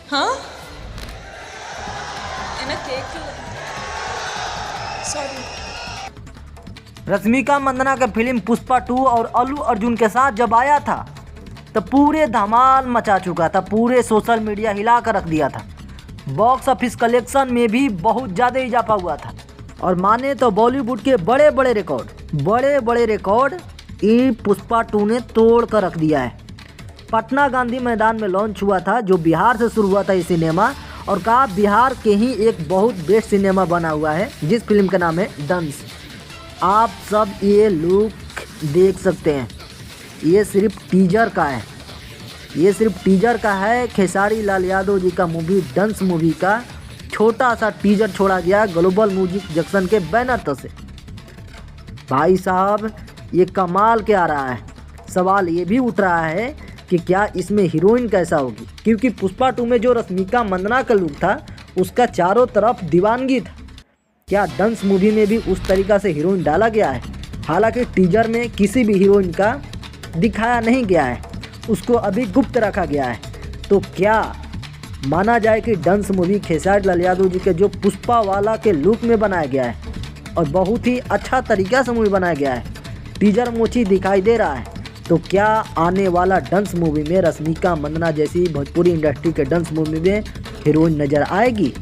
हाँ एना cake sorry. Rashmika Mandanna का film Pushpa 2 और अल्लू अर्जुन के साथ जब आया था तो पूरे धमाल मचा चुका था, पूरे सोशल मीडिया हिला कर रख दिया था। बॉक्स ऑफिस कलेक्शन में भी बहुत ज़्यादा इजाफा हुआ था और माने तो बॉलीवुड के बड़े बड़े रिकॉर्ड ये पुष्पा 2 ने तोड़ कर रख दिया है। पटना गांधी मैदान में लॉन्च हुआ था, जो बिहार से शुरू हुआ था ये सिनेमा, और कहा बिहार के ही एक बहुत बेस्ट सिनेमा बना हुआ है, जिस फिल्म का नाम है दंश। आप सब ये लुक देख सकते हैं, ये सिर्फ टीजर का है। खेसारी लाल यादव जी का मूवी दंश मूवी का छोटा सा टीजर छोड़ा गया ग्लोबल म्यूजिक जंक्शन के बैनर तक से। भाई साहब ये कमाल के आ रहा है। सवाल ये भी उठ रहा है कि क्या इसमें हीरोइन कैसा होगी, क्योंकि पुष्पा 2 में जो रश्मिका मंदाना का लुक था उसका चारों तरफ दीवानगी था। क्या दंश मूवी में भी उस तरीक़ा से हीरोइन डाला गया है? हालांकि टीजर में किसी भी हीरोइन का दिखाया नहीं गया है, उसको अभी गुप्त रखा गया है। तो क्या माना जाए कि दंश मूवी खेसारी लाल यादव जी के जो पुष्पा वाला के लुक में बनाया गया है और बहुत ही अच्छा तरीक़ा से मूवी बनाया गया है, टीजर मोची दिखाई दे रहा है। तो क्या आने वाला दंश मूवी में रश्मिका मंदाना जैसी भोजपुरी इंडस्ट्री के दंश मूवी में हीरोइन नज़र आएगी?